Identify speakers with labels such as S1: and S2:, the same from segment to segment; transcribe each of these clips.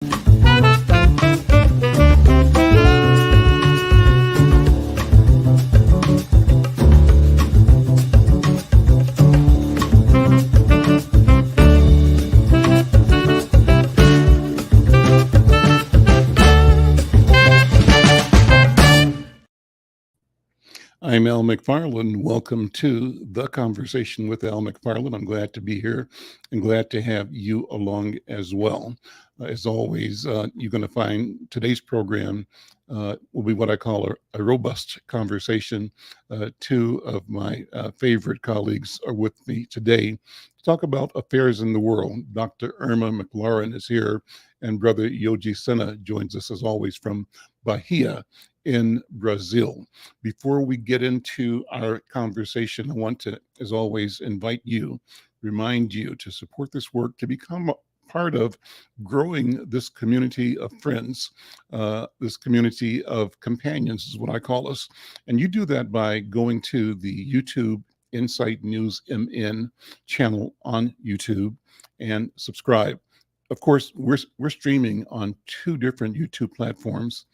S1: I'm Al McFarlane. Welcome to The Conversation with Al McFarlane. I'm glad to be here and glad to have you along as well. As always, you're going to find today's program will be what I call a robust conversation. Two of my favorite colleagues are with me today to talk about affairs in the world. Dr. Irma McClaurin is here, and Brother Yoji Senna joins us as always from Bahia in Brazil. Before we get into our conversation, I want to, as always, remind you to support this work, to become part of growing this community of friends, this community of companions is what I call us. And you do that by going to the YouTube Insight News MN channel on YouTube and subscribe. Of course, we're streaming on two different YouTube platforms,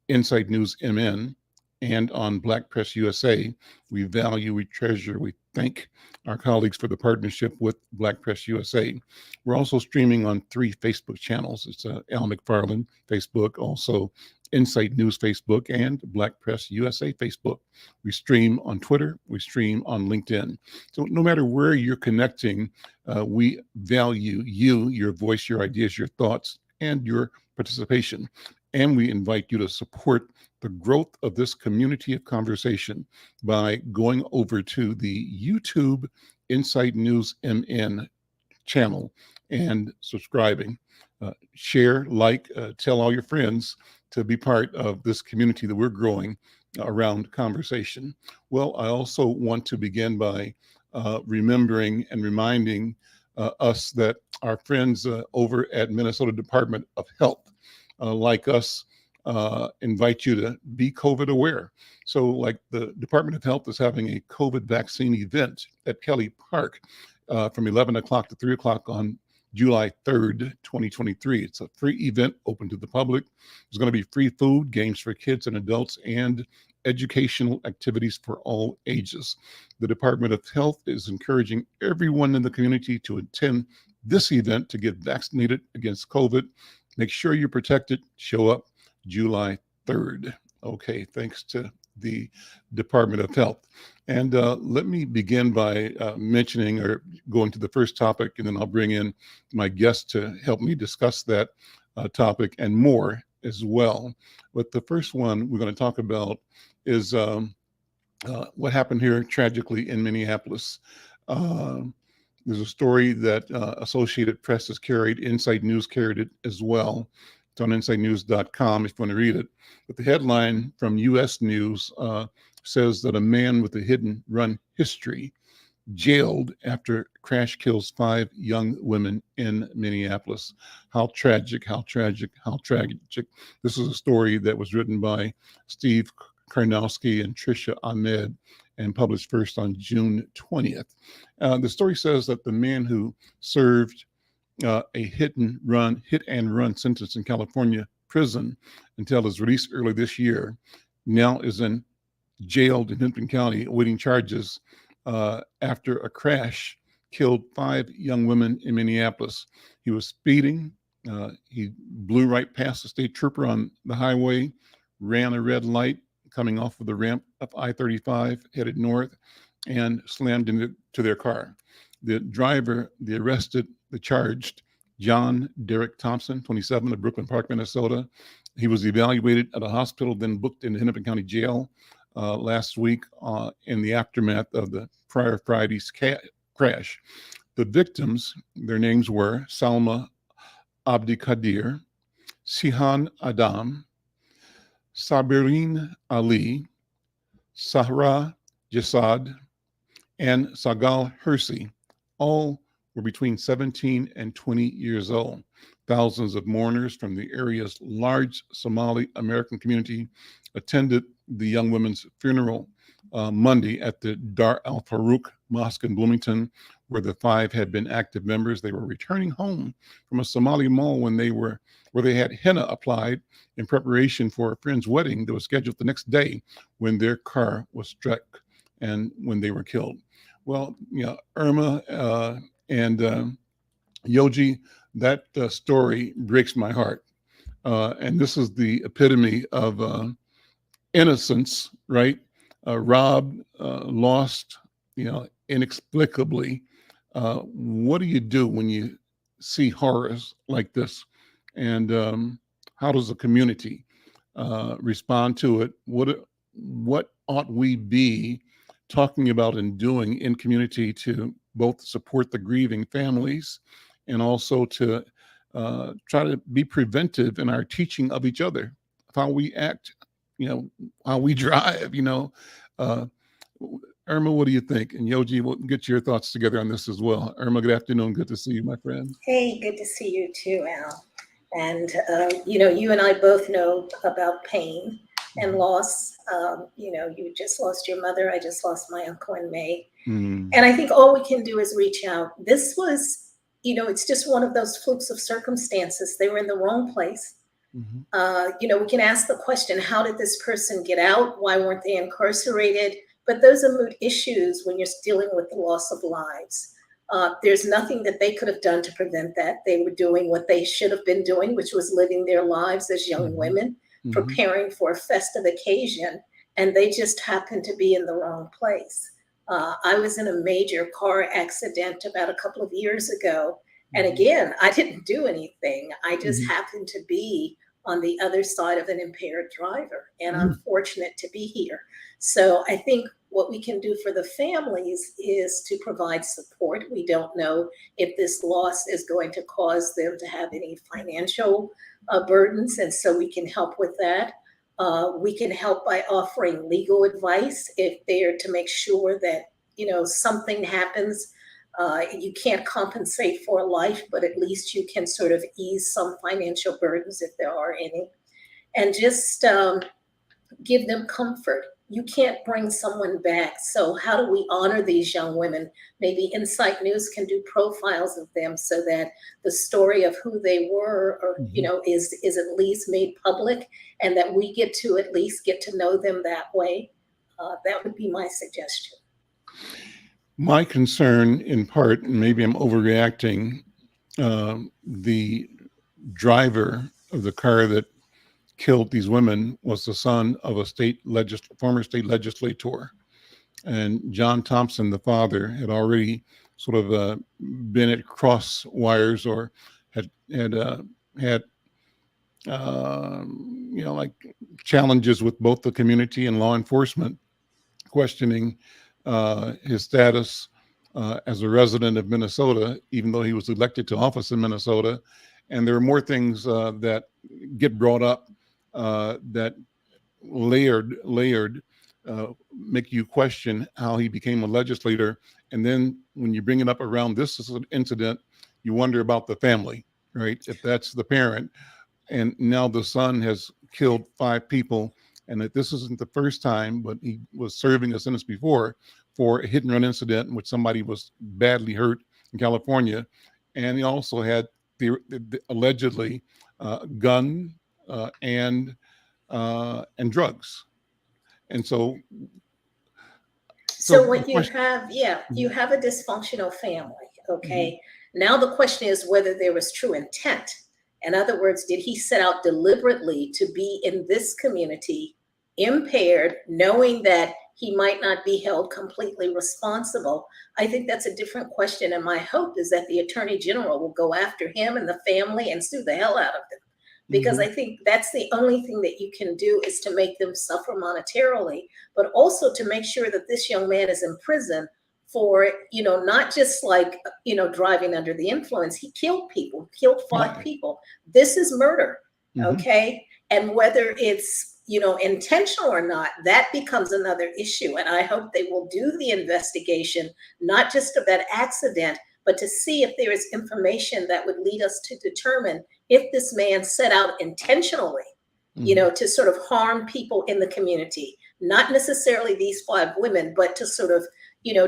S1: Insight News MN and on Black Press USA. We value, we treasure, we thank our colleagues for the partnership with Black Press USA. We're also streaming on three Facebook channels. It's Al McFarlane Facebook, also Insight News Facebook, and Black Press USA Facebook. We stream on Twitter, we stream on LinkedIn. So no matter where you're connecting, we value you, your voice, your ideas, your thoughts, and your participation. And we invite you to support the growth of this community of conversation by going over to the YouTube Insight News MN channel and subscribing. Share, like, tell all your friends to be part of this community that we're growing around conversation. Well, I also want to begin by remembering and reminding us that our friends over at Minnesota Department of Health, like us, invite you to be COVID aware. So like the Department of Health is having a COVID vaccine event at Kelly Park from 11 o'clock to 3 o'clock on July 3rd, 2023. It's a free event open to the public. There's going to be free food, games for kids and adults, and educational activities for all ages. The Department of Health is encouraging everyone in the community to attend this event to get vaccinated against COVID. Make sure you're protected. Show up July 3rd. Okay, thanks to the Department of Health. And let me begin by mentioning or going to the first topic, and then I'll bring in my guest to help me discuss that topic and more as well. But the first one we're going to talk about is what happened here tragically in Minneapolis. There's a story that Associated Press has carried. Insight News carried it as well. It's on insightnews.com if you want to read it. But the headline from U.S. News says that a man with a hidden run history jailed after crash kills 5 young women in Minneapolis. How tragic, how tragic, how tragic. This is a story that was written by Steve Karnowski and Trisha Ahmed and published first on June 20th. The story says that the man who served a hit and run sentence in California prison until his release early this year now is jailed in Hennepin County awaiting charges after a crash killed 5 young women in Minneapolis. He was speeding. He blew right past the state trooper on the highway, ran a red light coming off of the ramp of I-35 headed north, and slammed into their car. The driver, the charged, John Derek Thompson, 27, of Brooklyn Park, Minnesota. He was evaluated at a hospital, then booked into Hennepin County Jail last week in the aftermath of the prior Friday's crash. The victims, their names were Salma Abdikadir, Sihan Adam, Sabirin Ali, Sahra Jasad, and Sagal Hersi. All were between 17 and 20 years old. Thousands of mourners from the area's large Somali American community attended the young women's funeral Monday at the Dar al-Farouk Mosque in Bloomington, where the 5 had been active members. They were returning home from a Somali mall when they were where they had henna applied in preparation for a friend's wedding that was scheduled the next day when their car was struck and when they were killed. Well, Irma and Yoji, that story breaks my heart. And this is the epitome of innocence, right? Robbed, lost, inexplicably. What do you do when you see horrors like this? And how does the community respond to it? What ought we be talking about and doing in community to both support the grieving families and also to try to be preventive in our teaching of each other, how we act, how we drive, uh, Irma, what do you think? And Yoji, we'll get your thoughts together on this as well. Irma, good afternoon. Good to see you, my friend.
S2: Hey, good to see you too, Al. And, you and I both know about pain and loss. You just lost your mother. I just lost my uncle in May. And I think all we can do is reach out. This was, it's just one of those flukes of circumstances. They were in the wrong place. We can ask the question, how did this person get out? Why weren't they incarcerated? But those are moot issues when you're dealing with the loss of lives. There's nothing that they could have done to prevent that. They were doing what they should have been doing, which was living their lives as young women, preparing for a festive occasion, and they just happened to be in the wrong place. I was in a major car accident about a couple of years ago. And again, I didn't do anything. I just happened to be on the other side of an impaired driver. And I'm fortunate to be here. So I think what we can do for the families is to provide support. We don't know if this loss is going to cause them to have any financial burdens. And so we can help with that. We can help by offering legal advice if they're to make sure that, something happens. You can't compensate for life, but at least you can sort of ease some financial burdens if there are any. And just give them comfort. You can't bring someone back. So how do we honor these young women? Maybe Insight News can do profiles of them so that the story of who they were, or is at least made public, and that we get to at least get to know them that way. That would be my suggestion.
S1: My concern, in part, and maybe I'm overreacting, the driver of the car that killed these women was the son of a former state legislator. And John Thompson, the father, had already sort of been at cross wires, or had like challenges with both the community and law enforcement, questioning his status as a resident of Minnesota, even though he was elected to office in Minnesota. And there are more things that get brought up that layered make you question how he became a legislator. And then when you bring it up around this incident, you wonder about the family, right? If that's the parent, and now the son has killed 5 people, and that this isn't the first time, but he was serving a sentence before for a hit and run incident in which somebody was badly hurt in California. And he also had the allegedly gun and drugs. And so
S2: what you have, you have a dysfunctional family. Okay. Now the question is whether there was true intent. In other words, did he set out deliberately to be in this community impaired, knowing that he might not be held completely responsible? I think that's a different question. And my hope is that the Attorney General will go after him and the family and sue the hell out of them. Because I think that's the only thing that you can do, is to make them suffer monetarily, but also to make sure that this young man is in prison for, not just like, driving under the influence. He killed people, killed 5 people. This is murder. Okay. And whether it's, intentional or not, that becomes another issue. And I hope they will do the investigation, not just of that accident, but to see if there is information that would lead us to determine if this man set out intentionally, to sort of harm people in the community, not necessarily these 5 women, but to sort of,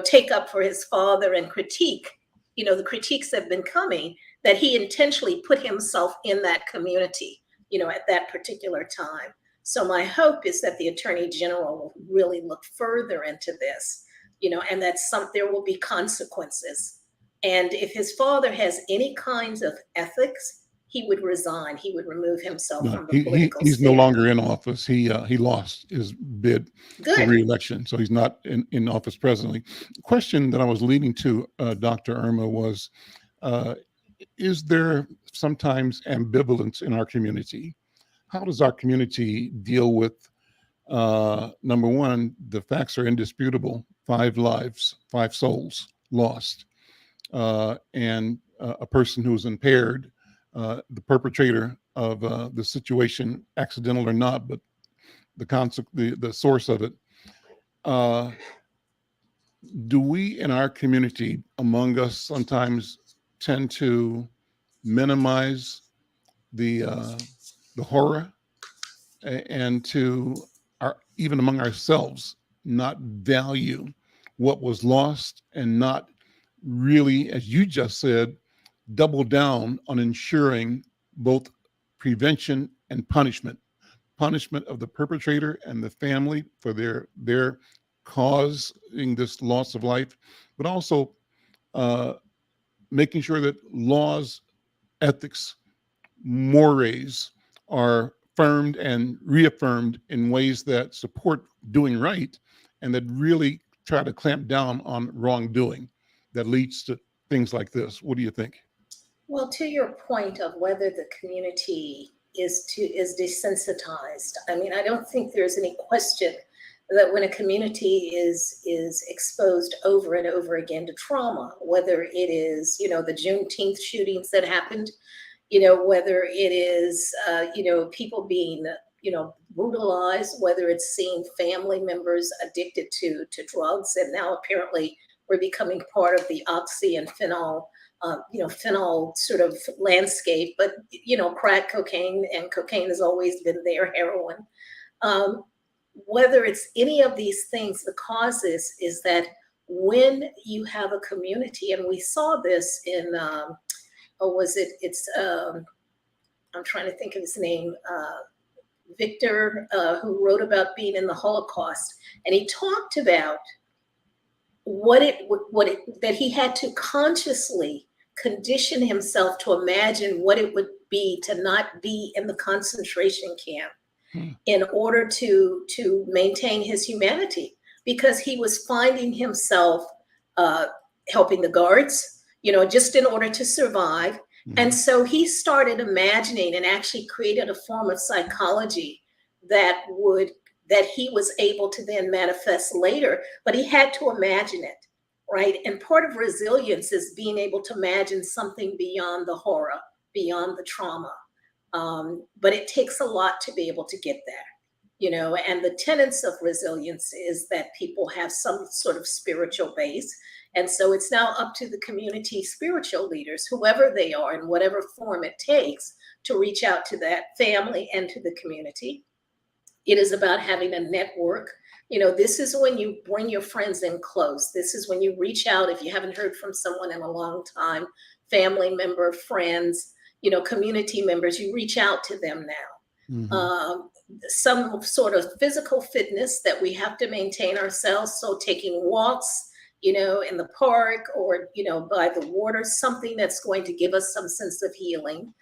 S2: take up for his father and critique, the critiques that have been coming, that he intentionally put himself in that community, at that particular time. So my hope is that the Attorney General will really look further into this, and that there will be consequences. And if his father has any kinds of ethics, he would resign. He would remove himself
S1: No,
S2: from the political
S1: he's no
S2: sphere.
S1: longer in office. He lost his bid for
S2: Good.
S1: re-election, so he's not in office presently. The question that I was leading to, Dr. Irma, was, is there sometimes ambivalence in our community? How does our community deal with, number one, the facts are indisputable: 5 lives, 5 souls lost, and a person who's impaired, the perpetrator of the situation, accidental or not, but the source of it. Do we in our community, among us, sometimes tend to minimize the horror, and to even among ourselves, not value what was lost, and not really, as you just said, double down on ensuring both prevention and punishment of the perpetrator and the family for their causing this loss of life, but also making sure that laws, ethics, mores are affirmed and reaffirmed in ways that support doing right, and that really try to clamp down on wrongdoing that leads to things like this. What do you think?
S2: Well, to your point of whether the community is desensitized, I mean, I don't think there's any question that when a community is exposed over and over again to trauma, whether it is, the Juneteenth shootings that happened, whether it is, people being, brutalized, whether it's seeing family members addicted to drugs, and now apparently we're becoming part of the oxy and phenol phenol sort of landscape, but, crack cocaine and cocaine has always been there, heroin. Whether it's any of these things, the causes is that when you have a community, and we saw this in, I'm trying to think of his name, Victor, who wrote about being in the Holocaust, and he talked about that he had to consciously condition himself to imagine what it would be to not be in the concentration camp in order to maintain his humanity, because he was finding himself helping the guards, just in order to survive. And so he started imagining and actually created a form of psychology that he was able to then manifest later, but he had to imagine it, right? And part of resilience is being able to imagine something beyond the horror, beyond the trauma. But it takes a lot to be able to get there, and the tenets of resilience is that people have some sort of spiritual base. And so it's now up to the community spiritual leaders, whoever they are, in whatever form it takes, to reach out to that family and to the community. It is about having a network. This is when you bring your friends in close. This is when you reach out if you haven't heard from someone in a long time, family member, friends, community members, you reach out to them now. Some sort of physical fitness that we have to maintain ourselves. So taking walks, in the park, or, by the water, something that's going to give us some sense of healing.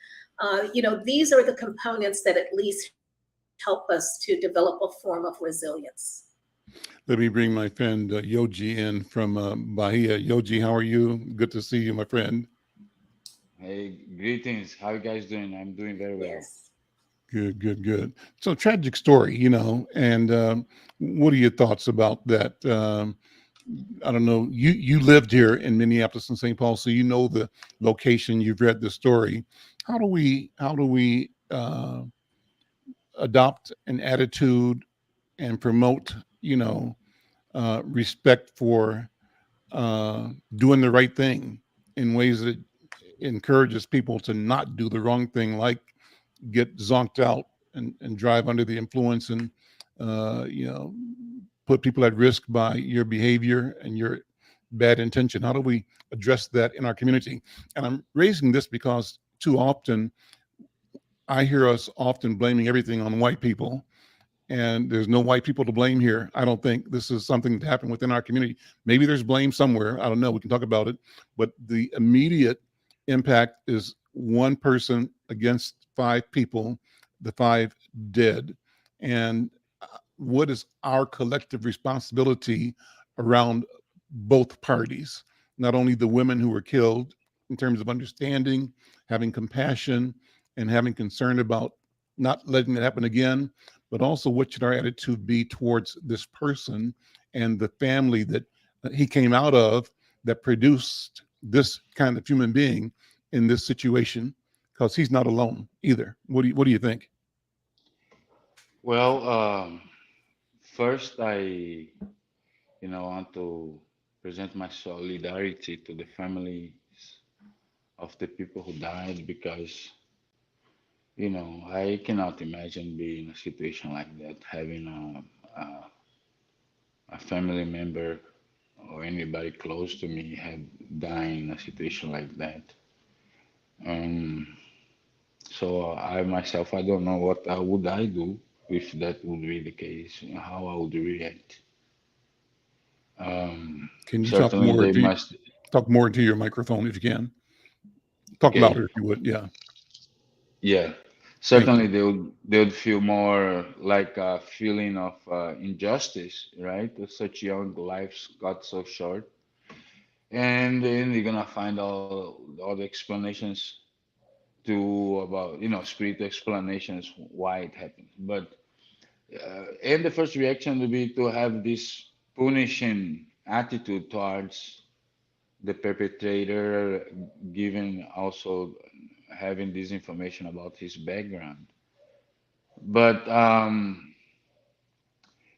S2: These are the components that at least help us to develop a form of resilience.
S1: Let me bring my friend Yoji in from Bahia. Yoji, how are you? Good to see you, my friend.
S3: Hey, greetings. How you guys doing? I'm doing very well.
S2: Yes.
S1: Good. So tragic story, and what are your thoughts about that? I don't know. You lived here in Minneapolis and St. Paul, so you know the location. You've read the story. How do we adopt an attitude and promote, respect for doing the right thing in ways that encourages people to not do the wrong thing, like get zonked out and drive under the influence, and put people at risk by your behavior and your bad intention? How do we address that in our community? And I'm raising this because too often I hear us often blaming everything on white people, and there's no white people to blame here. I don't think this is something that happened within our community. Maybe there's blame somewhere. I don't know. We can talk about it. But the immediate impact is one person against five people, the five dead. And what is our collective responsibility around both parties? Not only the women who were killed, in terms of understanding, having compassion, and having concern about not letting it happen again, but also what should our attitude be towards this person and the family that he came out of, that produced this kind of human being in this situation, because he's not alone either. What do you think?
S3: Well, first I want to present my solidarity to the families of the people who died because, I cannot imagine being in a situation like that, having a family member or anybody close to me had died in a situation like that. Um, so I myself, I don't know what would I do if that would be the case, how I would react.
S1: Can you
S3: Certainly they must,
S1: talk more into your microphone if you can? Talk
S3: okay,
S1: louder if you would. Yeah,
S3: yeah.
S1: thank
S3: Certainly
S1: you.
S3: they would feel more like a feeling of injustice, right? Such young lives got so short, and then they're gonna find all the explanations to about spiritual explanations why it happened. But and the first reaction would be to have this punishing attitude towards the perpetrator, given also having this information about his background. But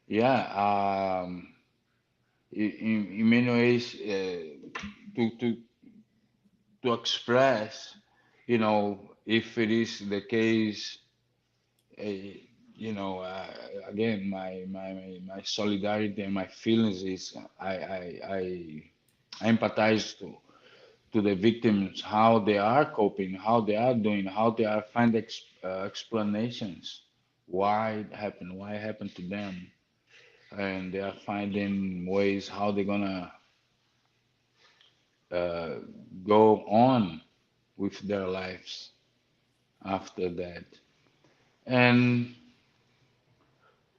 S3: yeah, in many ways, to to express, if it is the case, uh, again, my solidarity and my feelings is I empathize to the victims, how they are coping, how they are doing, how they are finding explanations why why it happened to them, and they are finding ways how they're gonna uh, go on with their lives after that. And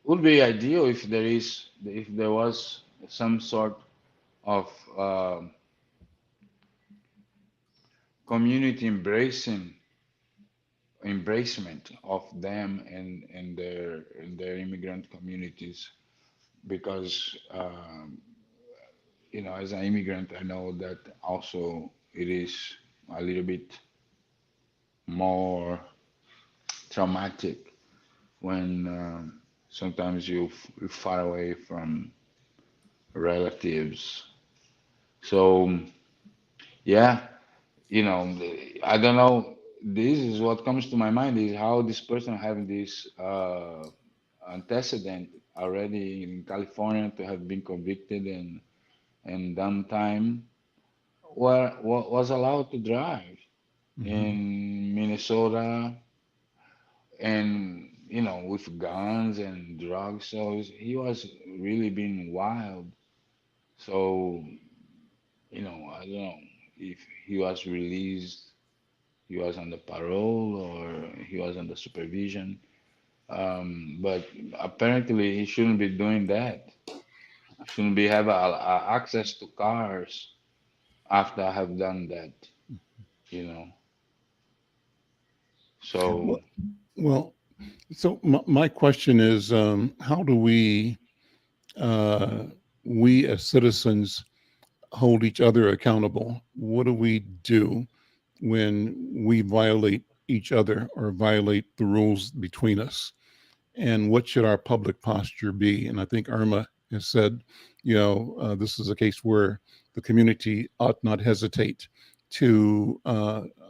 S3: would be ideal if there was some sort of community embracement of them and their immigrant communities, because as an immigrant I know that also it is a little bit more traumatic when sometimes you're far away from relatives. So yeah, I don't know. This is what comes to my mind is how this person having this antecedent already in California to have been convicted and done time, was allowed to drive
S1: Mhm.
S3: in Minnesota, and with guns and drugs. So he was really being wild. So I don't know if he was released, he was under parole, or he was under supervision. But apparently he shouldn't be doing that. Shouldn't be have access to cars after I have done that. You know. So
S1: Well, well, so my question is, how do uh, we as citizens hold each other accountable? What do we do when we violate each other or violate the rules between us? And what should our public posture be? And I think Irma has said, this is a case where the community ought not hesitate to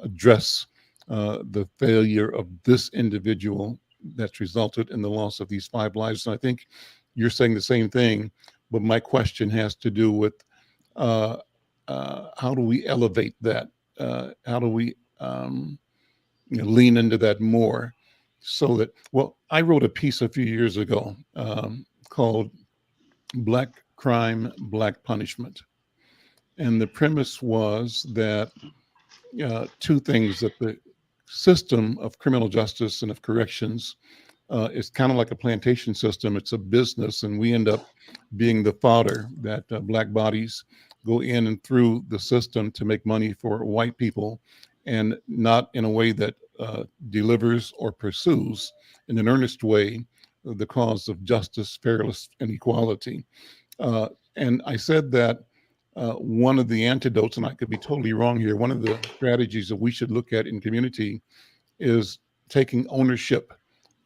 S1: address the failure of this individual that's resulted in the loss of these five lives. And I think you're saying the same thing, but my question has to do with uh, how do we elevate that? How do we lean into that more so that, well, I wrote a piece a few years ago called Black Crime, Black Punishment. And the premise was that two things: that the system of criminal justice and of corrections is kind of like a plantation system. It's a business, and we end up being the fodder that Black bodies go in and through the system to make money for white people, and not in a way that delivers or pursues in an earnest way the cause of justice, fairness, and equality. And I said that one of the antidotes, and I could be totally wrong here, one of the strategies that we should look at in community is taking ownership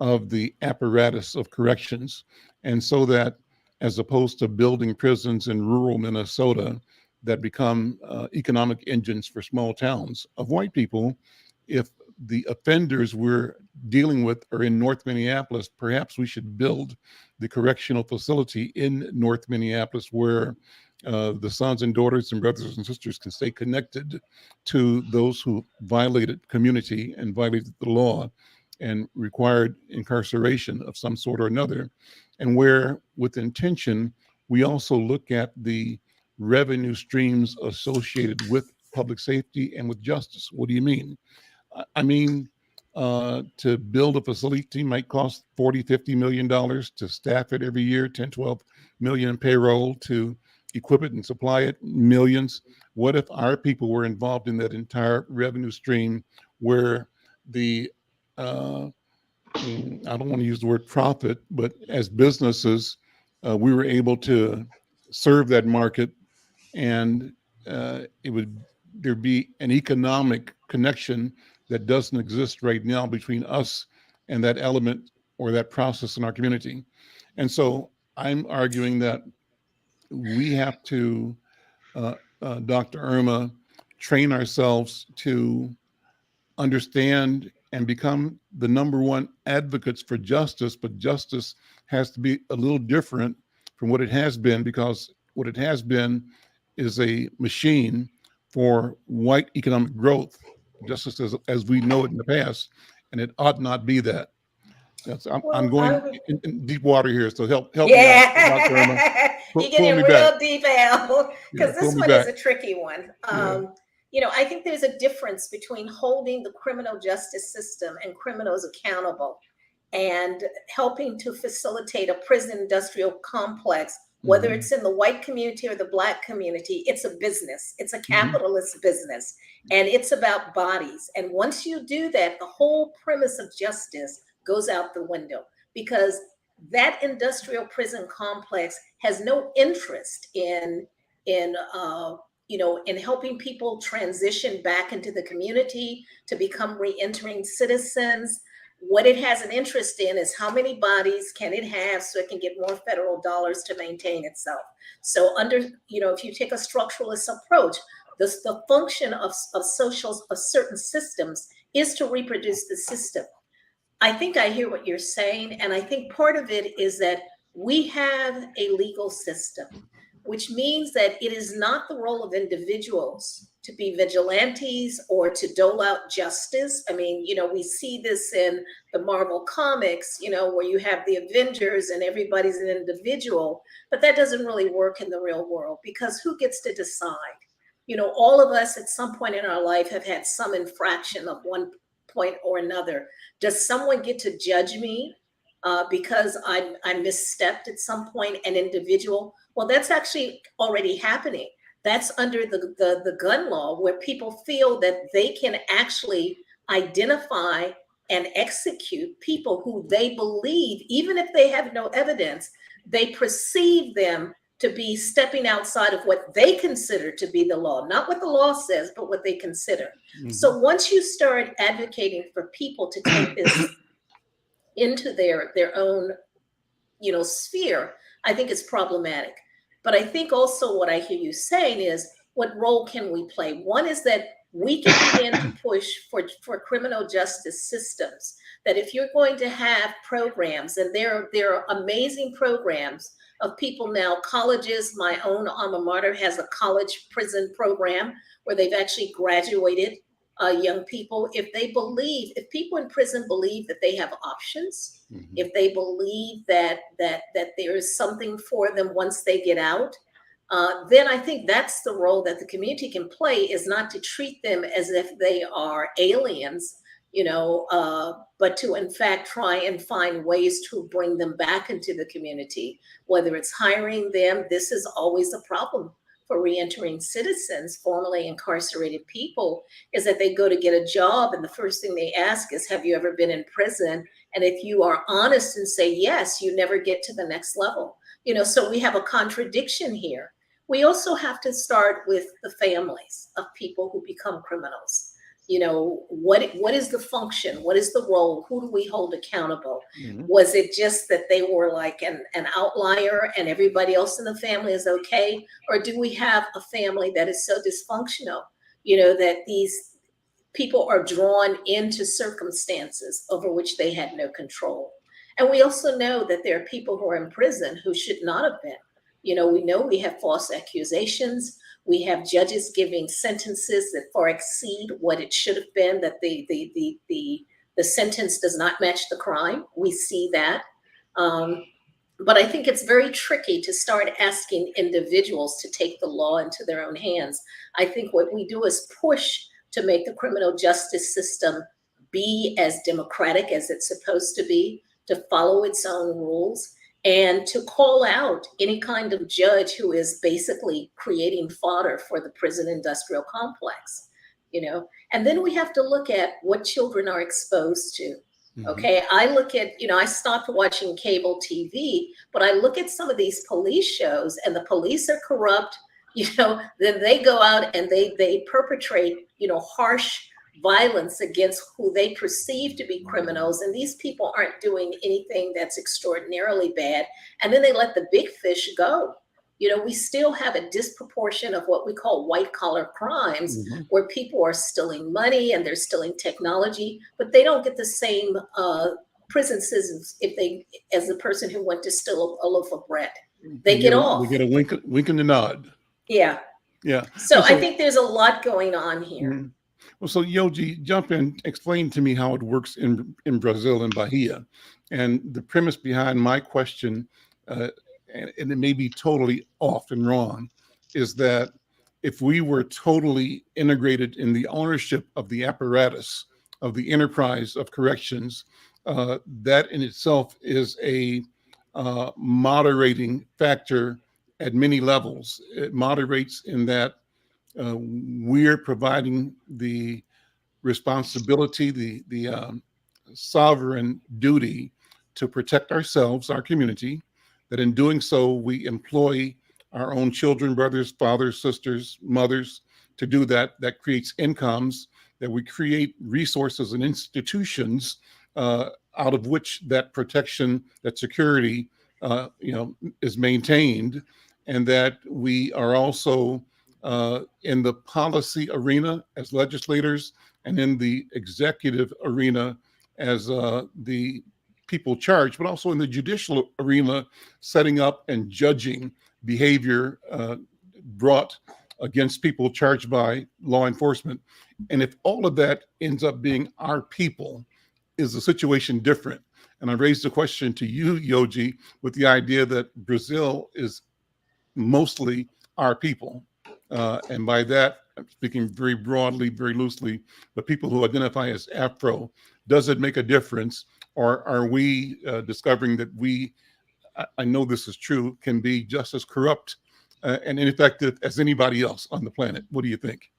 S1: of the apparatus of corrections. And so that, as opposed to building prisons in rural Minnesota that become economic engines for small towns of white people, if the offenders we're dealing with are in North Minneapolis, perhaps we should build the correctional facility in North Minneapolis where the sons and daughters and brothers and sisters can stay connected to those who violated community and violated the law and required incarceration of some sort or another. And where, with intention, we also look at the revenue streams associated with public safety and with justice. What do you mean? I mean, to build a facility might cost $40-50 million to staff it every year, 10-12 million in payroll, to equip it and supply it, millions. What if our people were involved in that entire revenue stream where the, I don't want to use the word profit, but as businesses, we were able to serve that market, and there'd be an economic connection that doesn't exist right now between us and that element or that process in our community. And so I'm arguing that we have to, Dr. Irma, train ourselves to understand and become the number one advocates for justice, but justice has to be a little different from what it has been, because what it has been is a machine for white economic growth, justice as we know it in the past, and it ought not be that. I'm going in deep water here, so help me out, Dr. Irma.
S2: You're
S1: Pull
S2: getting
S1: me back.
S2: real deep, Al, because
S1: Pull
S2: this
S1: me
S2: one
S1: back.
S2: is a tricky one. I think there's a difference between holding the criminal justice system and criminals accountable and helping to facilitate a prison industrial complex, whether it's in the white community or the Black community. It's a business. It's a capitalist business, and it's about bodies. And once you do that, the whole premise of justice goes out the window, because that industrial prison complex has no interest in helping people transition back into the community to become re-entering citizens. What it has an interest in is how many bodies can it have so it can get more federal dollars to maintain itself. So if you take a structuralist approach, the function of certain systems is to reproduce the system. I think I hear what you're saying, and I think part of it is that we have a legal system, which means that it is not the role of individuals to be vigilantes or to dole out justice. I mean, we see this in the Marvel comics, where you have the Avengers and everybody's an individual, but that doesn't really work in the real world, because who gets to decide? All of us at some point in our life have had some infraction of one point or another. Does someone get to judge me because I misstepped at some point, an individual? Well, that's actually already happening. That's under the gun law, where people feel that they can actually identify and execute people who they believe, even if they have no evidence, they perceive them to be stepping outside of what they consider to be the law, not what the law says, but what they consider. So once you start advocating for people to take this into their own, sphere, I think it's problematic. But I think also what I hear you saying is, what role can we play? One is that we can begin to push for criminal justice systems. That if you're going to have programs, and there are amazing programs of people now, colleges, my own alma mater has a college prison program where they've actually graduated young people. If people in prison believe that they have options, if they believe that there is something for them once they get out, then I think that's the role that the community can play, is not to treat them as if they are aliens, but to in fact try and find ways to bring them back into the community, whether it's hiring them. This is always a problem for reentering citizens, formerly incarcerated people, is that they go to get a job and the first thing they ask is, have you ever been in prison? And if you are honest and say yes, you never get to the next level. So we have a contradiction here. We also have to start with the families of people who become criminals. What is the function? What is the role? Who do we hold accountable? Was it just that they were like an outlier and everybody else in the family is okay? Or do we have a family that is so dysfunctional, that these people are drawn into circumstances over which they had no control? And we also know that there are people who are in prison who should not have been. We know we have false accusations. We have judges giving sentences that far exceed what it should have been, that the sentence does not match the crime. We see that. But I think it's very tricky to start asking individuals to take the law into their own hands. I think what we do is push to make the criminal justice system be as democratic as it's supposed to be, to follow its own rules, and to call out any kind of judge who is basically creating fodder for the prison industrial complex, And then we have to look at what children are exposed to. Okay, I look at, I stopped watching cable TV, but I look at some of these police shows and the police are corrupt, then they go out and they perpetrate, harsh violence against who they perceive to be criminals. And these people aren't doing anything that's extraordinarily bad. And then they let the big fish go. We still have a disproportion of what we call white collar crimes, where people are stealing money and they're stealing technology, but they don't get the same prison sentence as the person who went to steal a loaf of bread. They get off.
S1: We get a wink and a nod.
S2: Yeah.
S1: Yeah.
S2: So I think there's a lot going on here.
S1: Well, so Yoji, jump in, explain to me how it works in Brazil, in Bahia. And the premise behind my question, and it may be totally off and wrong, is that if we were totally integrated in the ownership of the apparatus, of the enterprise of corrections, that in itself is a moderating factor at many levels. It moderates in that we're providing the responsibility, the sovereign duty to protect ourselves, our community, that in doing so, we employ our own children, brothers, fathers, sisters, mothers to do that. That creates incomes, that we create resources and institutions out of which that protection, that security, is maintained, and that we are also in the policy arena as legislators and in the executive arena as the people charged, but also in the judicial arena, setting up and judging behavior brought against people charged by law enforcement. And if all of that ends up being our people, is the situation different? And I raised the question to you, Yoji, with the idea that Brazil is mostly our people. And by that, I'm speaking very broadly, very loosely, but people who identify as Afro. Does it make a difference? Or are we discovering that I know this is true, can be just as corrupt and ineffective as anybody else on the planet? What do you think?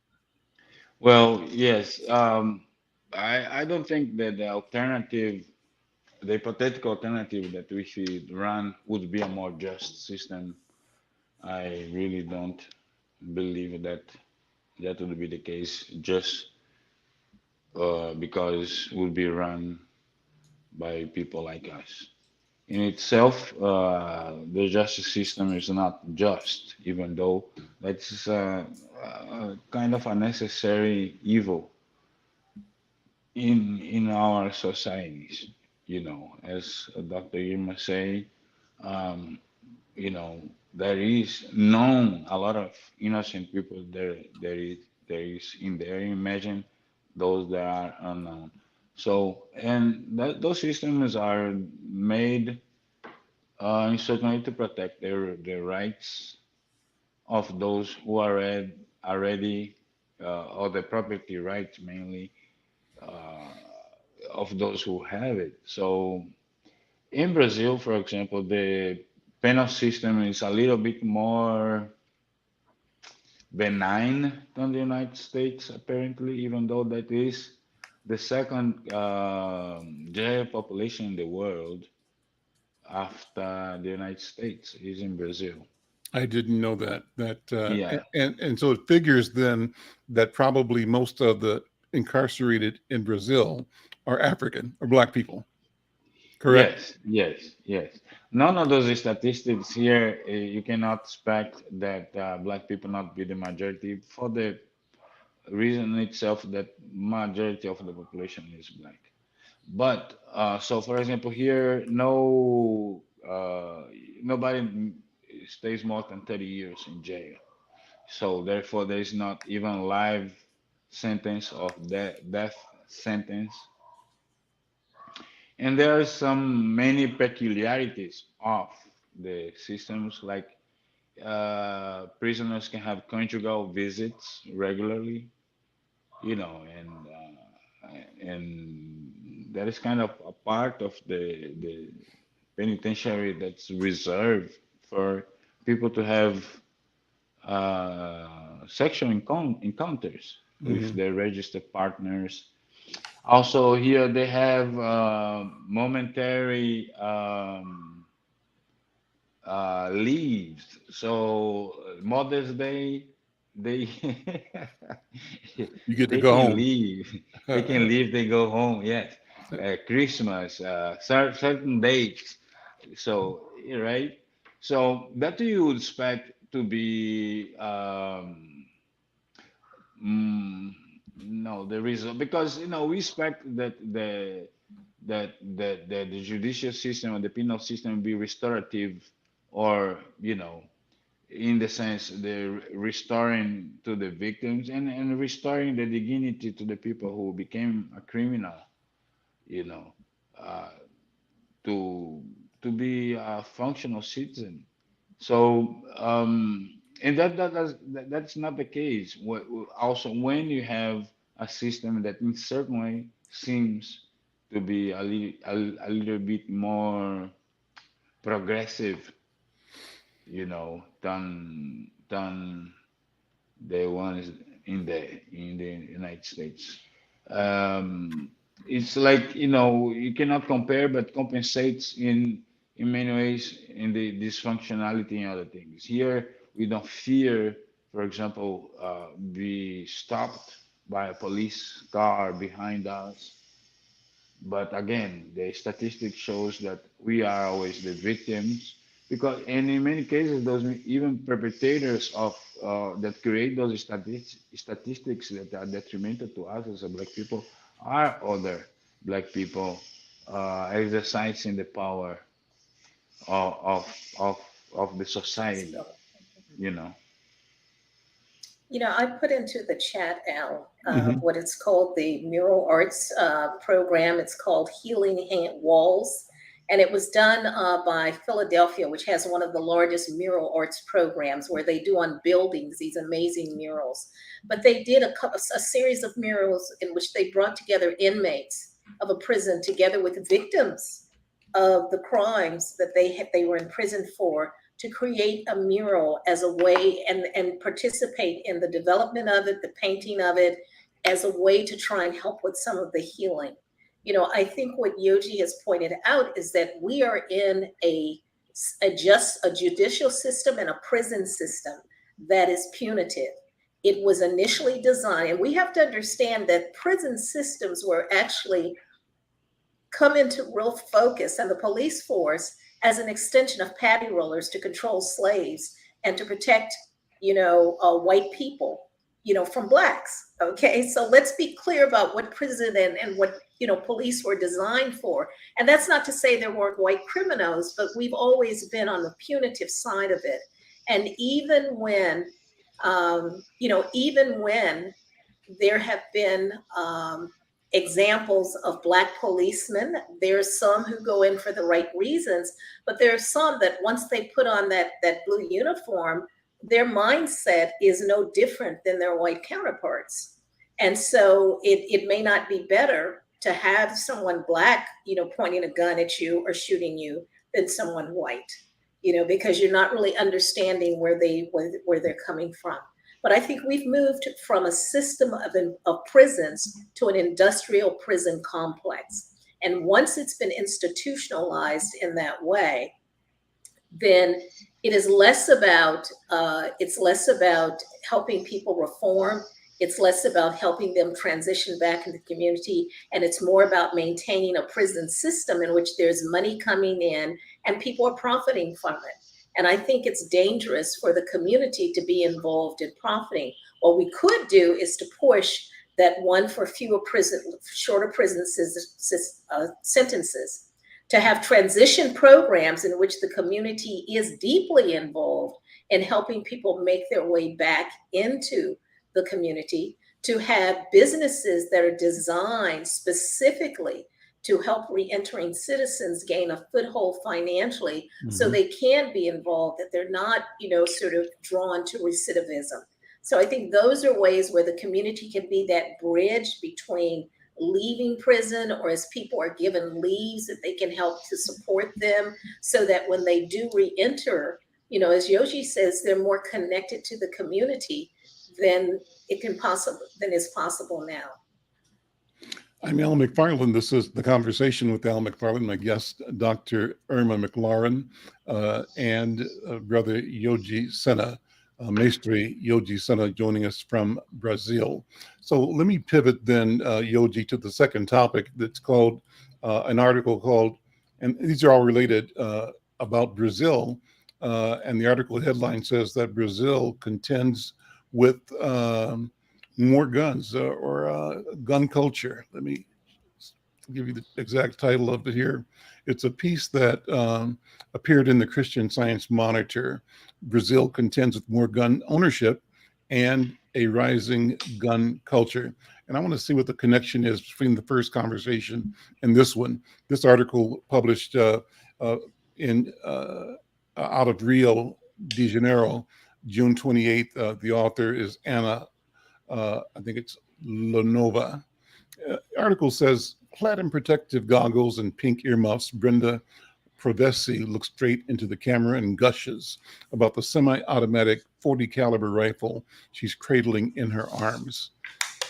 S3: Well, yes. I don't think that the hypothetical alternative that we should run would be a more just system. I really don't believe that would be the case, just because it would be run by people like us. in itself, the justice system is not just, even though that's kind of a necessary evil in our societies. As Dr. Irma say, um, there is known a lot of innocent people there is in there. Imagine those that are unknown. So, and those systems are made certainly to protect their rights of those who are already or the property rights mainly uh, of those who have it. So in Brazil, for example, the penal system is a little bit more benign than the United States, apparently, even though that is the second jail population in the world after the United States is in Brazil.
S1: I didn't know that.
S3: Yeah.
S1: And so it figures then that probably most of the incarcerated in Brazil are African or Black people, correct?
S3: Yes, yes, yes. None of those statistics here, you cannot expect that black people not be the majority for the reason itself that majority of the population is black. But so, for example, here, nobody stays more than 30 years in jail. So therefore, there is not even live sentence of death sentence. And there are some many peculiarities of the systems, like prisoners can have conjugal visits regularly, and that is kind of a part of the penitentiary that's reserved for people to have sexual encounters with
S1: Hmm.
S3: their registered partners. Also, here they have momentary leaves. So Mother's Day, they
S1: You get to
S3: they
S1: go
S3: can
S1: home.
S3: leave. They can leave. They go home. Yes, Christmas, certain dates. So right. So that you would expect to be mm, no, there is because we expect that the judicial system or the penal system be restorative, or in the sense the restoring to the victims, and restoring the dignity to the people who became a criminal, you know, uh, to be a functional citizen. So, and that's not the case. Also, when you have a system that in certain way seems to be a little bit more progressive, than the ones in the United States. Um, it's like you cannot compare, but compensates in many ways in the dysfunctionality and other things. Here we don't fear, for example, be stopped by a police car behind us. But again, the statistics shows that we are always the victims, because, and in many cases, those even perpetrators of that create those statistics that are detrimental to us as a black people are other black people exercising the power of of of, of the society. You know.
S2: I put into the chat, Al,
S1: Hmm.
S2: what it's called the mural arts program. It's called Healing Hand Walls. And it was done by Philadelphia, which has one of the largest mural arts programs where they do on buildings these amazing murals. But they did a series of murals in which they brought together inmates of a prison together with victims of the crimes that they were in prison for, to create a mural as a way and participate in the development of it, the painting of it, as a way to try and help with some of the healing. I think what Yoji has pointed out is that we are in just a judicial system and a prison system that is punitive. It was initially designed, and we have to understand that prison systems were actually come into real focus, and the police force as an extension of patty rollers to control slaves and to protect, white people, from blacks. Okay, so let's be clear about what prison and what police were designed for. And that's not to say there weren't white criminals, but we've always been on the punitive side of it. And even when, even when there have been examples of Black policemen. There's some who go in for the right reasons, but there are some that once they put on that blue uniform, their mindset is no different than their white counterparts. And so it may not be better to have someone Black, pointing a gun at you or shooting you than someone white, because you're not really understanding where they're coming from. But I think we've moved from a system of prisons to an industrial prison complex. And once it's been institutionalized in that way, then it's less about helping people reform. It's less about helping them transition back into the community. And it's more about maintaining a prison system in which there's money coming in and people are profiting from it. And I think it's dangerous for the community to be involved in profiting. What we could do is to push that one for shorter prison sentences, to have transition programs in which the community is deeply involved in helping people make their way back into the community, to have businesses that are designed specifically to help re-entering citizens gain a foothold financially, so they can be involved, that they're not, sort of drawn to recidivism. So I think those are ways where the community can be that bridge between leaving prison, or as people are given leaves, that they can help to support them so that when they do re-enter, as Yoji says, they're more connected to the community than is possible now.
S1: I'm Al McFarlane. This is The Conversation with Al McFarlane. My guest, Dr. Irma McClaurin, and Brother Yoji Senna, Maestri Yoji Senna, joining us from Brazil. So let me pivot then, Yoji, to the second topic that's called, an article called, and these are all related, about Brazil. And the article headline says that Brazil contends with more guns, or gun culture. Let me give you the exact title of it here. It's a piece that appeared in the Christian Science Monitor. Brazil contends with more gun ownership and a rising gun culture. And I want to see what the connection is between the first conversation and this one. This article published out of Rio de Janeiro, June 28th. The author is Anna, I think it's Lenova. Article says, platinum protective goggles and pink earmuffs, Brenda Provesi looks straight into the camera and gushes about the semi-automatic 40 caliber rifle she's cradling in her arms.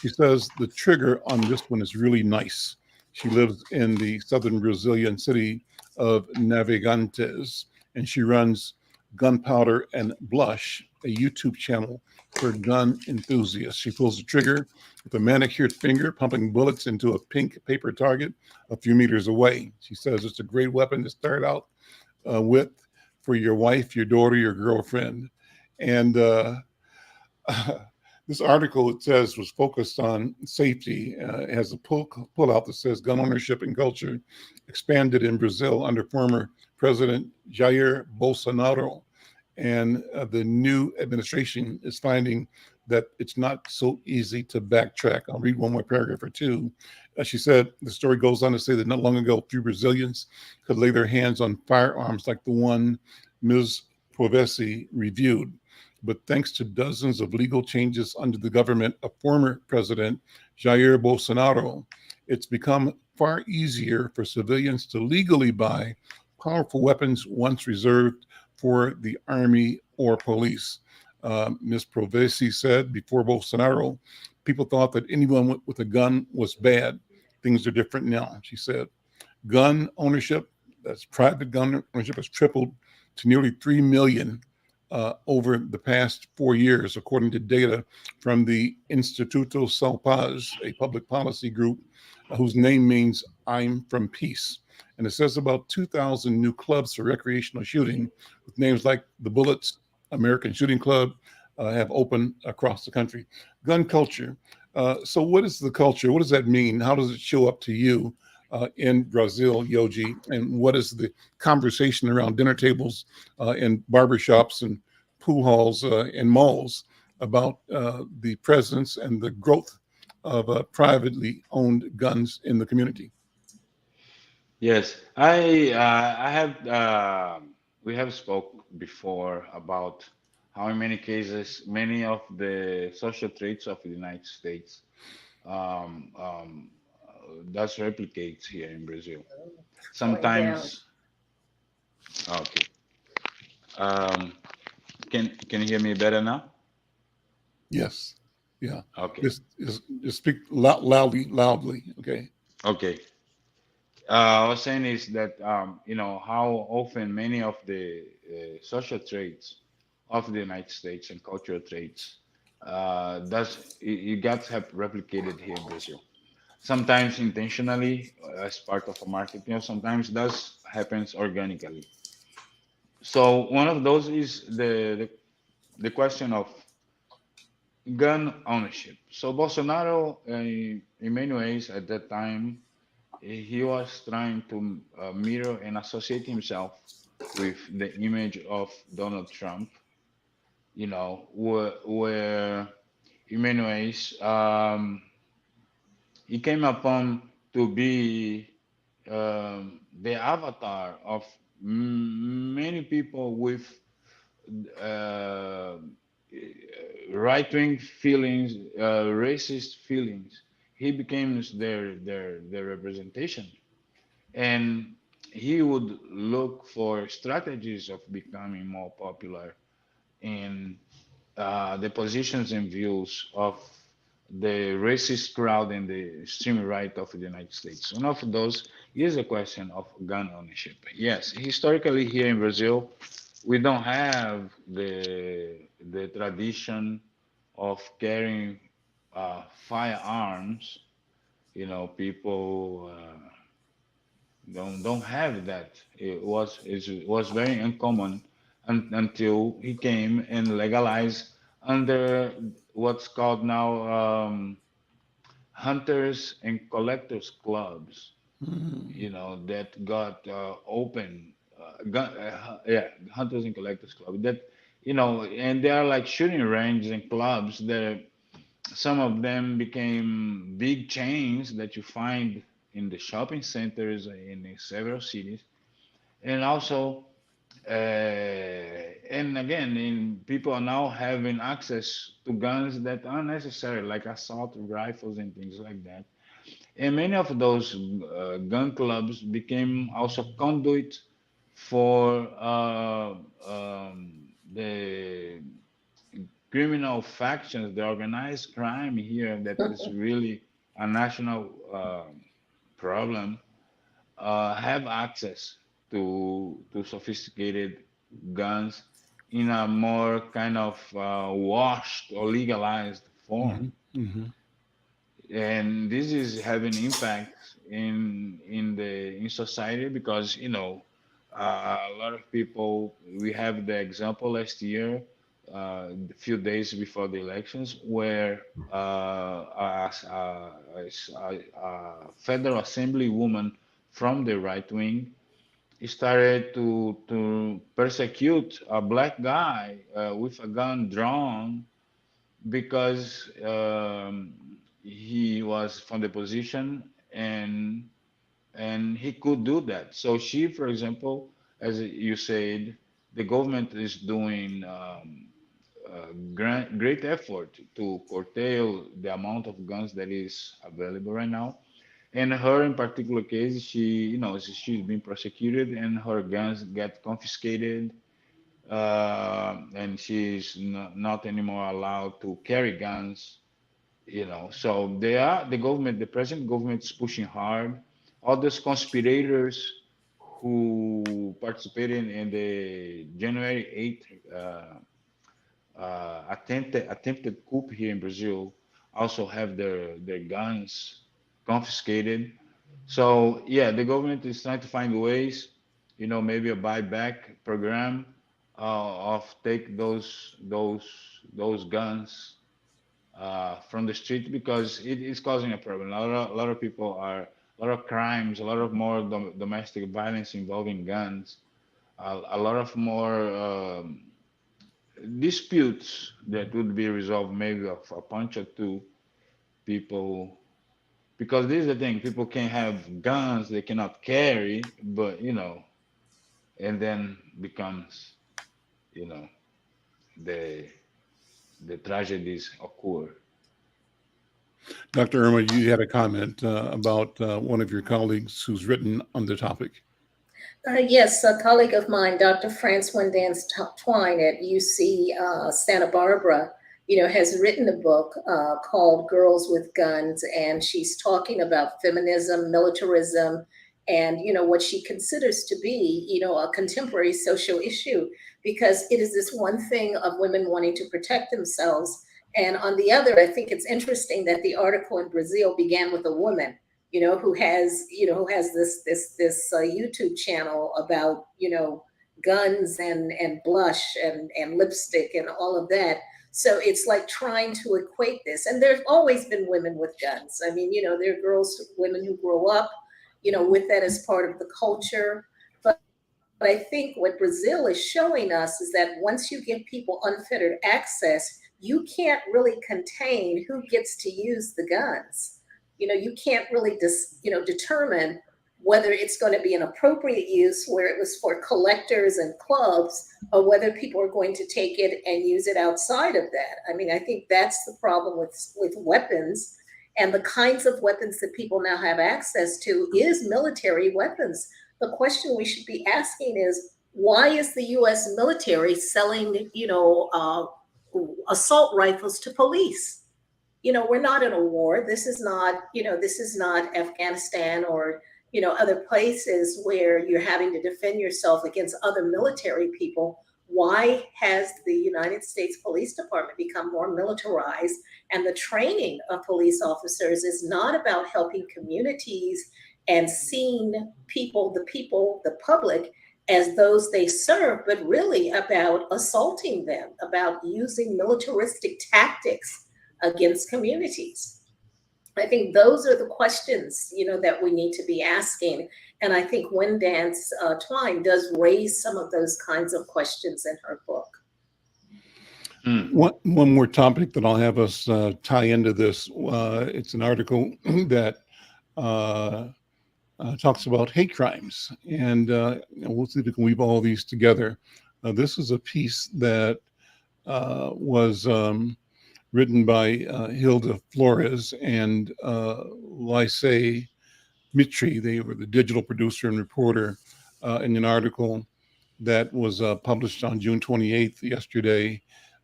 S1: She says the trigger on this one is really nice. She lives in the southern Brazilian city of Navegantes, and she runs Gunpowder and Blush, a YouTube channel for gun enthusiasts. She pulls the trigger with a manicured finger, pumping bullets into a pink paper target a few meters away. She says it's a great weapon to start out with for your wife, your daughter, your girlfriend. And this article, it says, was focused on safety. It has a pull-out that says gun ownership and culture expanded in Brazil under former President Jair Bolsonaro. And the new administration is finding that it's not so easy to backtrack. I'll read one more paragraph or two. She said, the story goes on to say that not long ago, few Brazilians could lay their hands on firearms like the one Ms. Provesi reviewed. But thanks to dozens of legal changes under the government of former President Jair Bolsonaro, it's become far easier for civilians to legally buy powerful weapons once reserved for the army or police. Ms. Provesi said before Bolsonaro, people thought that anyone with a gun was bad. Things are different now, she said. Gun ownership, that's private gun ownership, has tripled to nearly 3 million over the past 4 years, according to data from the Instituto São Paz, a public policy group whose name means I'm from Peace. And it says about 2,000 new clubs for recreational shooting with names like the Bullets, American Shooting Club, have opened across the country. Gun culture. So, what is the culture? What does that mean? How does it show up to you in Brazil, Yoji? And what is the conversation around dinner tables in barbershops and pool halls and malls about the presence and the growth of privately owned guns in the community?
S3: Yes, I have we have spoke before about how in many cases many of the social traits of the United States um, um, does replicates here in Brazil.
S2: Going down.
S3: Sometimes, okay. Um, can you hear me better now?
S1: Yes. Yeah.
S3: Okay,
S1: Just speak loudly. Okay.
S3: okay. I was saying is that you know how often many of the social traits of the United States and cultural traits does you got to have replicated here in Brazil. Sometimes intentionally as part of a market, you know, sometimes does happens organically. So one of those is the question of gun ownership. So Bolsonaro, in many ways at that time, he was trying to mirror and associate himself with the image of Donald Trump, you know, where in many ways he came upon to be the avatar of many people with uh, right-wing feelings, racist feelings. He became their representation, and he would look for strategies of becoming more popular in the positions and views of the racist crowd and the extreme right of the United States. One of those is a question of gun ownership. Yes, historically here in Brazil, we don't have the tradition of carrying firearms. You know, people don't have that. It was very uncommon until he came and legalized under what's called now hunters and collectors clubs.
S1: Mhm.
S3: You know that got open. Yeah, hunters and collectors club. That you know, and they are like shooting ranges and clubs that some of them became big chains that you find in the shopping centers in several cities, and also, and again, in people are now having access to guns that are necessary, like assault rifles and things like that. And many of those gun clubs became also conduit for the criminal factions, the organized crime here that is really a national problem, have access to sophisticated guns in a more kind of washed or legalized form.
S1: Mhm. Mhm.
S3: And this is having impact in society because you know a lot of people, we have the example last year, a few days before the elections, where a federal assembly woman from the right wing started to persecute a black guy with a gun drawn because he was from the position and he could do that. So she, for example, as you said, the government is doing great effort to curtail the amount of guns that is available right now. And her in particular case, she, you know, she's been prosecuted and her guns get confiscated, and she's not anymore allowed to carry guns, you know. So they are the government, the present government is pushing hard. All those conspirators who participated in the January 8th attempted coup here in Brazil also have their guns confiscated. So yeah, the government is trying to find ways, maybe a buyback program of take those guns from the street because it is causing a problem. A lot of people are a lot of crimes, a lot of more domestic violence involving guns, a lot of more disputes that would be resolved maybe of a punch or two people. Because this is the thing, people can have guns they cannot carry, but and then becomes, you know, the the tragedies occur.
S1: Dr. Irma, you had a comment about one of your colleagues who's written on the topic.
S2: Yes, a colleague of mine, Dr. France Wendance Twine at UC Santa Barbara, has written a book called Girls with Guns, and she's talking about feminism, militarism, and what she considers to be, a contemporary social issue, because it is this one thing of women wanting to protect themselves, and on the other, I think it's interesting that the article in Brazil began with a woman who has this YouTube channel about guns and blush and lipstick and all of that. So it's like trying to equate this. And there's always been women with guns. I mean, there are women who grow up, with that as part of the culture. But I think what Brazil is showing us is that once you give people unfettered access, you can't really contain who gets to use the guns. You can't really determine whether it's going to be an appropriate use where it was for collectors and clubs, or whether people are going to take it and use it outside of that. I mean, I think that's the problem with weapons, and the kinds of weapons that people now have access to is military weapons. The question we should be asking is, why is the U.S. military selling, assault rifles to police? We're not in a war. This is not Afghanistan or, other places where you're having to defend yourself against other military people. Why has the United States Police Department become more militarized? And the training of police officers is not about helping communities and seeing the public as those they serve, but really about assaulting them, about using militaristic tactics against communities. I think those are the questions, that we need to be asking. And I think Wendance Twine does raise some of those kinds of questions in her book.
S1: One more topic that I'll have us tie into this. It's an article that talks about hate crimes. And we'll see if we can weave all these together. This is a piece that was written by Hilda Flores and Lysay Mitri. They were the digital producer and reporter in an article that was published on June 28th, yesterday,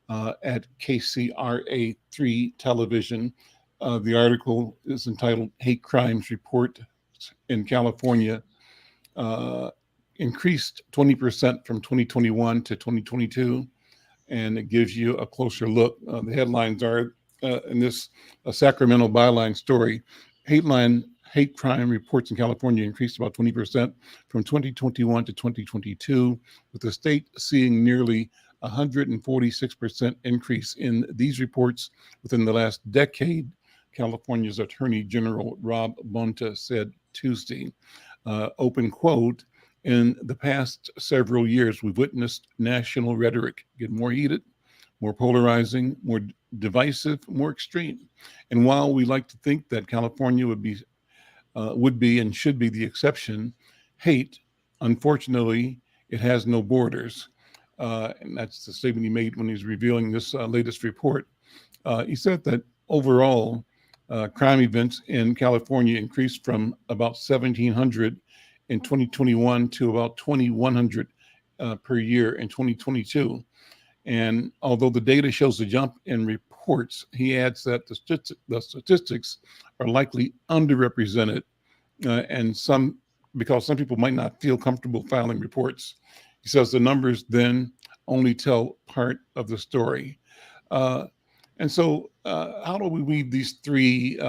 S1: at KCRA 3 television. The article is entitled Hate Crimes Report in California increased 20% from 2021 to 2022. And it gives you a closer look. The headlines are in this Sacramento byline story. Hate crime reports in California increased about 20% from 2021 to 2022, with the state seeing nearly 146% increase in these reports within the last decade, California's Attorney General Rob Bonta said Tuesday. Open quote, in the past several years, we've witnessed national rhetoric get more heated, more polarizing, more divisive, more extreme. And while we like to think that California would be and should be the exception, hate, unfortunately, it has no borders. And that's the statement he made when he was revealing this latest report. He said that overall, crime events in California increased from about 1,700 in 2021 to about 2,100 per year in 2022. And although the data shows a jump in reports, he adds that the statistics are likely underrepresented, because some people might not feel comfortable filing reports. He says the numbers then only tell part of the story. And so how do we weave these three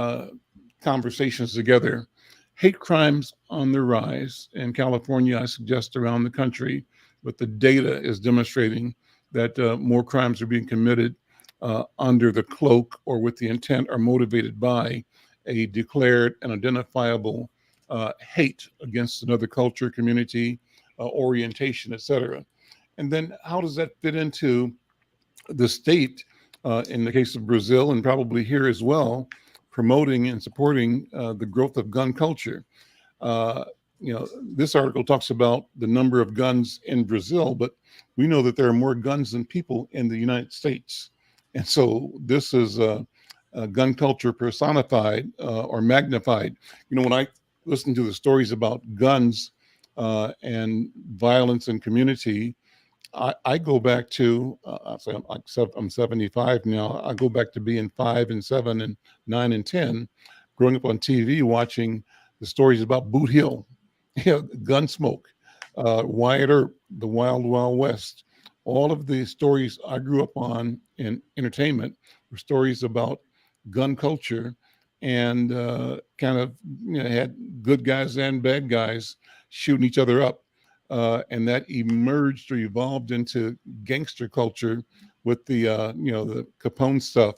S1: conversations together? hate crimes on the rise in California, I suggest around the country, but the data is demonstrating that more crimes are being committed under the cloak or with the intent or motivated by a declared and identifiable hate against another culture, community, orientation, etc. And then how does that fit into the state, in the case of Brazil and probably here as well, promoting and supporting the growth of gun culture? Uh, this article talks about the number of guns in Brazil, but we know that there are more guns than people in the United States. And so this is gun culture personified or magnified. When I listen to the stories about guns and violence in community, I go back to, I'm 75 now. I go back to being 5 and 7 and 9 and 10, growing up on TV, watching the stories about Boot Hill, Gunsmoke, Wyatt Earp, the Wild Wild West. All of the stories I grew up on in entertainment were stories about gun culture and kind of had good guys and bad guys shooting each other up. And that emerged or evolved into gangster culture with the Capone stuff.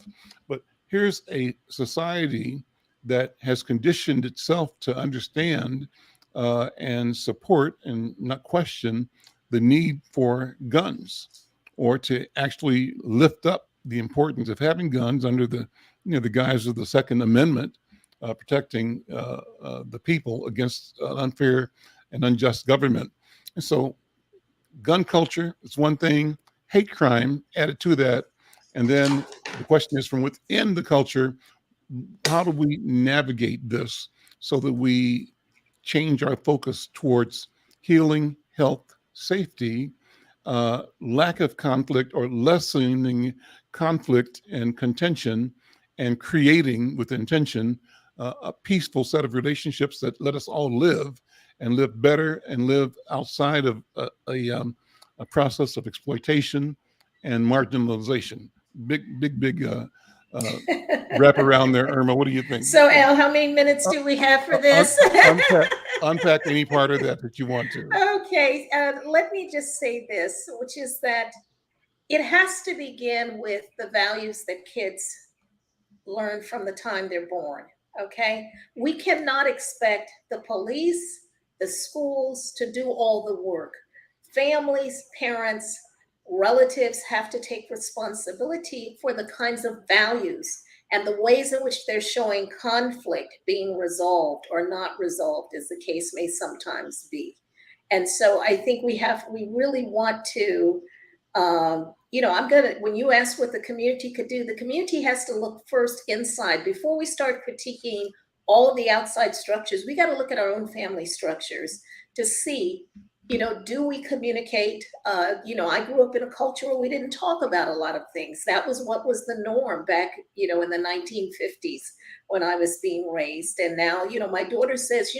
S1: But here's a society that has conditioned itself to understand and support and not question the need for guns, or to actually lift up the importance of having guns under the guise of the Second Amendment, protecting the people against unfair and unjust government. And so gun culture is one thing, hate crime added to that. And then the question is, from within the culture, how do we navigate this so that we change our focus towards healing, health, safety, lack of conflict or lessening conflict and contention, and creating with intention a peaceful set of relationships that let us all live and live better and live outside of a process of exploitation and marginalization. Big wrap around there, Irma. What do you think?
S2: So, Al, how many minutes do we have for this?
S1: Unpack any part of that you want to.
S2: Okay, let me just say this, which is that it has to begin with the values that kids learn from the time they're born. Okay, we cannot expect the police, the schools to do all the work. Families, parents, relatives have to take responsibility for the kinds of values and the ways in which they're showing conflict being resolved or not resolved, as the case may sometimes be. And so I think we really want to, when you ask what the community could do, the community has to look first inside before we start critiquing all of the outside structures. We got to look at our own family structures to see, do we communicate? I grew up in a culture where we didn't talk about a lot of things. That was what was the norm back, in the 1950s when I was being raised. And now, my daughter says,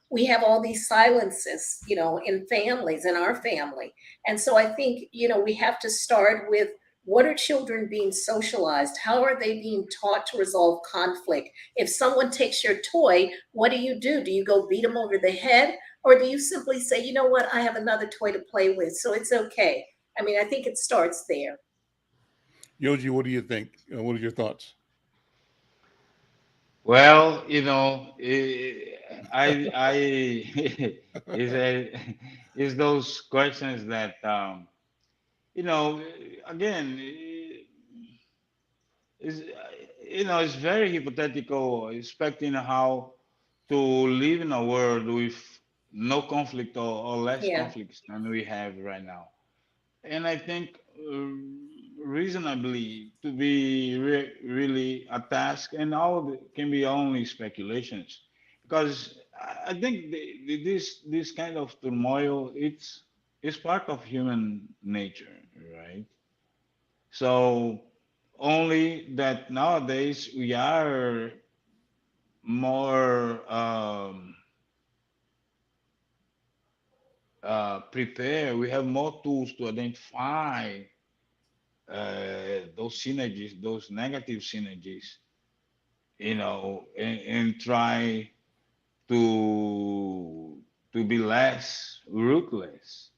S2: we have all these silences, in families, in our family. And so I think, we have to start with, what are children being socialized? How are they being taught to resolve conflict? If someone takes your toy, what do you do? Do you go beat them over the head? Or do you simply say, you know what, I have another toy to play with, so it's okay? I mean, I think it starts there.
S1: Yoji, what do you think? What are your thoughts?
S3: Well, I is is those questions that you know again is it's very hypothetical, expecting how to live in a world with no conflict, or less
S2: Yeah.
S3: conflicts than we have right now. And I think reasonably to be really a task, and can be only speculations, because I think this kind of turmoil, it's part of human nature, right? So only that nowadays we are more prepared. We have more tools to identify those synergies, those negative synergies, and try to be less ruthless.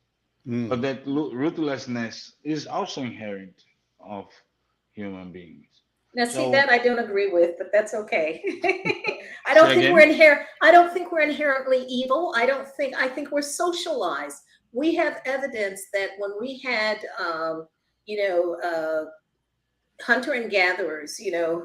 S3: But
S1: Mm.
S3: that ruthlessness is also inherent of human beings.
S2: Now, see
S3: So
S2: that I don't agree with, but that's okay. I don't
S3: say
S2: think we're
S3: again.
S2: inherent. I don't think we're inherently evil. I think we're socialized. We have evidence that when we had, you know, hunter and gatherers,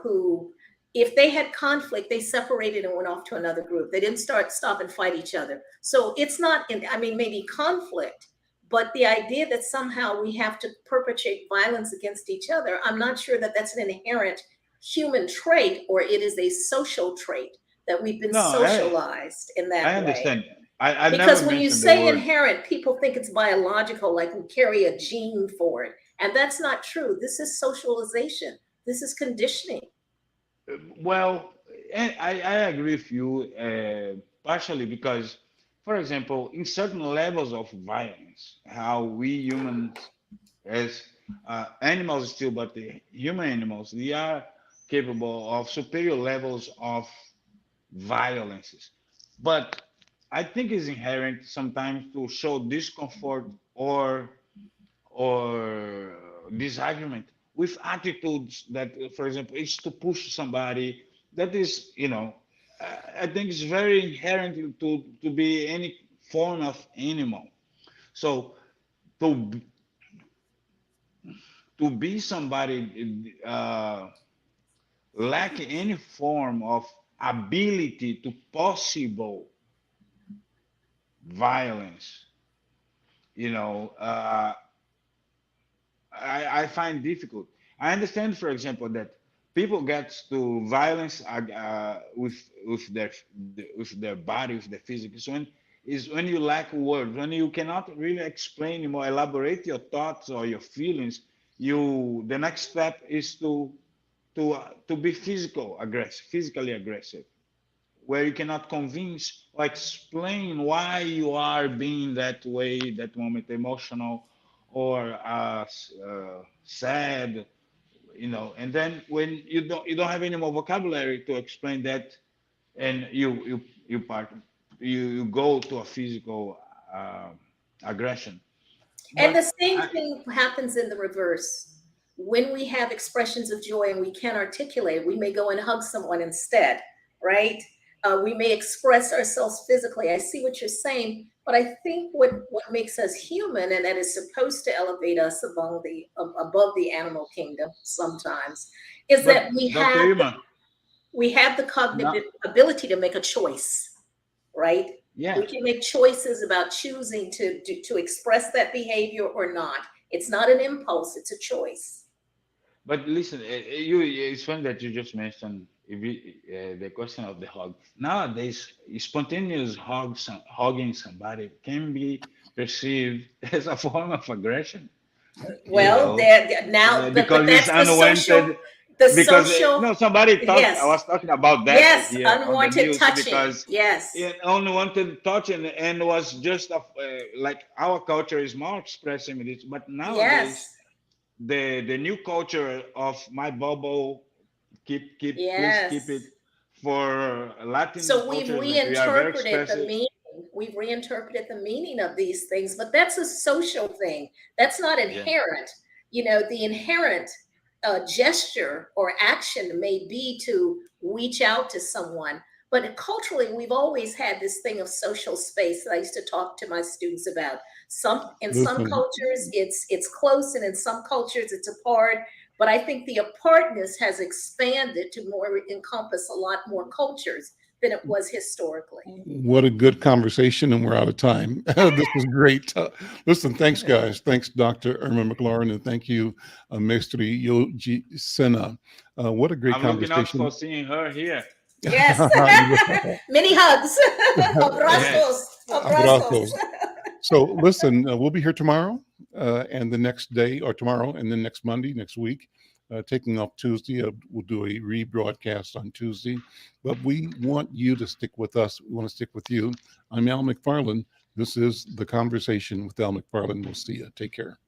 S2: who, if they had conflict, they separated and went off to another group. They didn't stop and fight each other. So it's not, I mean, maybe conflict, but the idea that somehow we have to perpetrate violence against each other, I'm not sure that that's an inherent human trait, or it is a social trait that we've been
S3: No,
S2: socialized in
S3: I
S2: that way.
S3: understand. I never
S2: Because when you
S3: mentioned the
S2: say
S3: word.
S2: inherent, people think it's biological, like we carry a gene for it. And that's not true. This is socialization. This is conditioning.
S3: Well, I agree with you partially because, for example, in certain levels of violence, how we humans, as animals still, but the human animals, they are capable of superior levels of violences. But I think it's inherent sometimes to show discomfort or disagreement with attitudes that, for example, is to push somebody. That is, I think it's very inherent to be any form of animal. So to to be somebody lack any form of ability to possible violence, you know, I find difficult. I understand, for example, that people get to violence with their body, with their physics. When you lack words, when you cannot really explain or elaborate your thoughts or your feelings. The next step is to be physically aggressive, where you cannot convince or explain why you are being that way, that moment, emotional or sad, and then when you don't have any more vocabulary to explain that, and you go to a physical uh, aggression.
S2: And the
S3: But
S2: same thing happens in the reverse. When we have expressions of joy and we can't articulate, we may go and hug someone instead, right? We may express ourselves physically. I see what you're saying, but I think what makes us human, and that is supposed to elevate us above the animal kingdom sometimes, is that
S3: but Dr. Irma,
S2: we have the
S3: no,
S2: cognitive ability to make a choice, right?
S3: yeah.
S2: We can make choices about choosing to express that behavior or not. It's not an impulse, it's a choice.
S3: But listen, it's funny that you just mentioned the question of the hug. Nowadays, spontaneous hugging somebody can be perceived as a form of aggression, you
S2: Well,
S3: know,
S2: now, but
S3: because it's
S2: that's
S3: unwanted.
S2: the
S3: Because
S2: social,
S3: somebody talked. I
S2: yes,
S3: was talking about that
S2: yes,
S3: here on the
S2: unwanted
S3: news
S2: touching,
S3: because
S2: yes,
S3: unwanted touching and was just like our culture is more expressive in this. But nowadays,
S2: yes,
S3: the new culture of my bubble, please keep it
S2: yes.
S3: for Latin
S2: So
S3: culture that we are very expressive.
S2: we've reinterpreted the meaning of these things, but that's a social thing. That's not
S3: Yeah,
S2: inherent. The inherent gesture or action may be to reach out to someone, but culturally, we've always had this thing of social space that I used to talk to my students about. In some
S1: Listen,
S2: cultures, it's close, and in some cultures, it's apart. But I think the apartness has expanded to more encompass a lot more cultures than it was historically.
S1: what a good conversation, and we're out of time. This was great. Listen, thanks, guys. Thanks, Dr. Irma McClaurin, and thank you, Maestri Yoji Senna. What a great
S3: I'm looking out for
S1: conversation.
S3: seeing her here.
S2: Yes. Many hugs. Abrazos.
S3: Yes,
S2: Abrazos.
S1: Abrazos. So listen, we'll be here tomorrow and the next day, or tomorrow and then next Monday, next week, taking off Tuesday. We'll do a rebroadcast on Tuesday, but we want you to stick with us. We want to stick with you. I'm Al McFarlane. This is The Conversation with Al McFarlane. We'll see you. Take care.